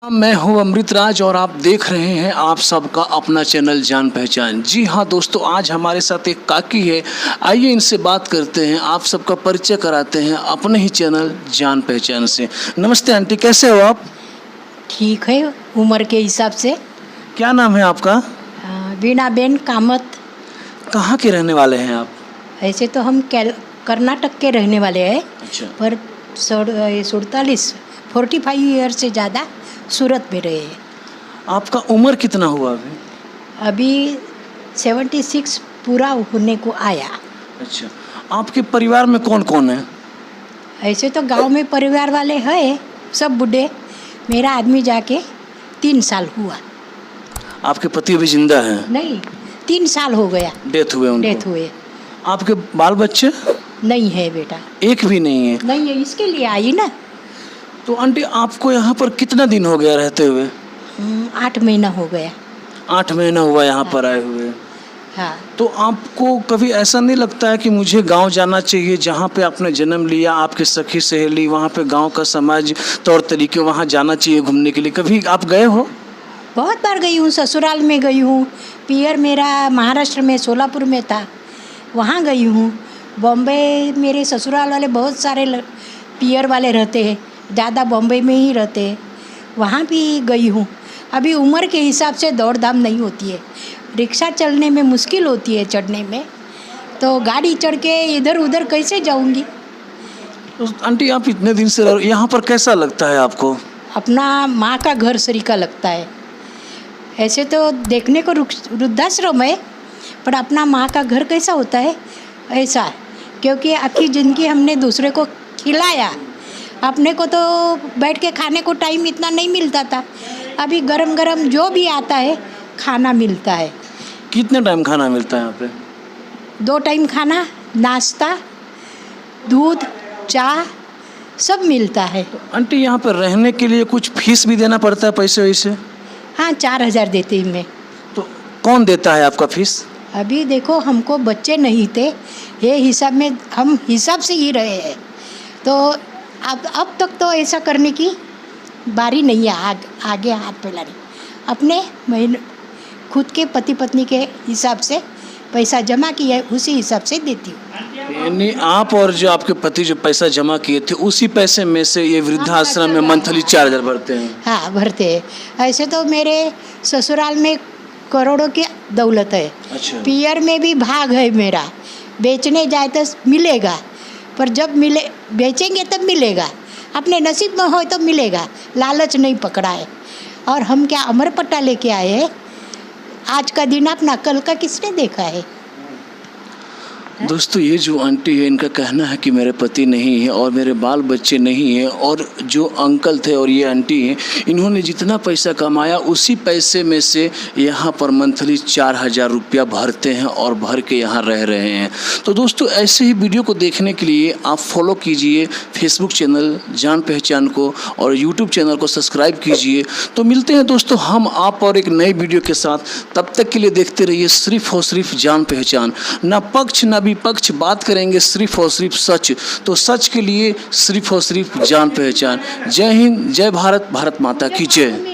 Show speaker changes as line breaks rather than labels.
मैं हूं अमृतराज और आप देख रहे हैं आप सबका अपना चैनल जान पहचान। जी हाँ दोस्तों, आज हमारे साथ एक काकी है। आइए इनसे बात करते हैं, आप सबका परिचय कराते हैं अपने ही चैनल जान पहचान से। नमस्ते आंटी, कैसे हो आप?
ठीक है, उम्र के हिसाब से।
क्या नाम है आपका?
वीणाबेन कामत।
कहाँ के रहने वाले हैं आप?
ऐसे तो हम कर्नाटक के रहने वाले हैं,
अच्छा।
पर 45 ईयर से ज़्यादा सूरत में रहे हैं।
आपका उम्र कितना हुआ अभी?
अभी 76 पूरा होने को आया।
अच्छा, आपके परिवार में कौन कौन है?
ऐसे तो गांव में परिवार वाले हैं, सब बूढ़े। मेरा आदमी जाके 3 साल हुआ।
आपके पति अभी जिंदा हैं?
नहीं, 3 साल हो गया
डेथ हुए उनको?
डेथ हुए।
आपके बाल बच्चे?
नहीं है बेटा।
एक भी नहीं है?
नहीं है, इसके लिए आई ना।
तो आंटी आपको यहाँ पर कितना दिन हो गया रहते हुए?
8 महीना हो गया।
8 महीना हुआ यहाँ पर आए हुए।
हाँ।
तो आपको कभी ऐसा नहीं लगता है कि मुझे गांव जाना चाहिए जहाँ पे आपने जन्म लिया, आपके सखी सहेली, वहाँ पे गांव का समाज तौर तरीके, वहाँ जाना चाहिए घूमने के लिए? कभी आप गए हो?
बहुत बार गई हूँ, ससुराल में गई हूँ। पियर मेरा महाराष्ट्र में सोलापुर में था, वहाँ गई हूँ। बॉम्बे मेरे ससुराल वाले बहुत सारे पियर वाले रहते हैं, ज़्यादा बॉम्बे में ही रहते हैं, वहाँ भी गई हूँ। अभी उम्र के हिसाब से दौड़ धाम नहीं होती है, रिक्शा चलने में मुश्किल होती है, चढ़ने में, तो गाड़ी चढ़ के इधर उधर कैसे जाऊँगी।
तो आंटी आप इतने दिन से यहाँ पर कैसा लगता है आपको?
अपना माँ का घर सरीका लगता है। ऐसे तो देखने को वृद्धाश्रम है, पर अपना माँ का घर कैसा होता है ऐसा, क्योंकि आखिरी ज़िंदगी हमने दूसरे को खिलाया, अपने को तो बैठ के खाने को टाइम इतना नहीं मिलता था। अभी गरम गरम जो भी आता है खाना मिलता है।
कितने टाइम खाना मिलता है यहाँ पे?
2 टाइम खाना, नाश्ता, दूध, चाय सब मिलता है।
आंटी यहाँ पर रहने के लिए कुछ फीस भी देना पड़ता है, पैसे वैसे?
हाँ, 4000 देती हूँ मैं।
तो कौन देता है आपका फीस?
अभी देखो, हमको बच्चे नहीं थे, ये हिसाब में हम हिसाब से ही रहे हैं, तो अब तक तो ऐसा करने की बारी नहीं है। आगे हाथ फैलाने, अपने महीने खुद के पति पत्नी के हिसाब से पैसा जमा किया है, उसी हिसाब से देती हूँ।
यानी आप और जो आपके पति जो पैसा जमा किए थे, उसी पैसे में से ये वृद्धाश्रम में मंथली 4000 भरते हैं?
हाँ, भरते हैं। ऐसे तो मेरे ससुराल में करोड़ों की दौलत है।
अच्छा।
पियर में भी भाग है मेरा, बेचने जाए तो मिलेगा, पर जब बेचेंगे तब मिलेगा, अपने नसीब में हो तो मिलेगा। लालच नहीं पकड़ा है। और हम क्या अमर पट्टा लेके आए हैं? आज का दिन अपना, कल का किसने देखा है?
दोस्तों, ये जो आंटी है, इनका कहना है कि मेरे पति नहीं है और मेरे बाल बच्चे नहीं हैं, और जो अंकल थे और ये आंटी हैं, इन्होंने जितना पैसा कमाया उसी पैसे में से यहाँ पर मंथली 4000 रुपया भरते हैं और भर के यहाँ रह रहे हैं। तो दोस्तों, ऐसे ही वीडियो को देखने के लिए आप फॉलो कीजिए फेसबुक चैनल जान पहचान को और यूट्यूब चैनल को सब्सक्राइब कीजिए। तो मिलते हैं दोस्तों हम आप और एक नई वीडियो के साथ। तब तक के लिए देखते रहिए सिर्फ और सिर्फ जान पहचान। ना पक्ष ना विपक्ष, बात करेंगे सिर्फ और सिर्फ सच। तो सच के लिए सिर्फ और सिर्फ जान पहचान। जय हिंद, जय भारत, भारत माता की जय।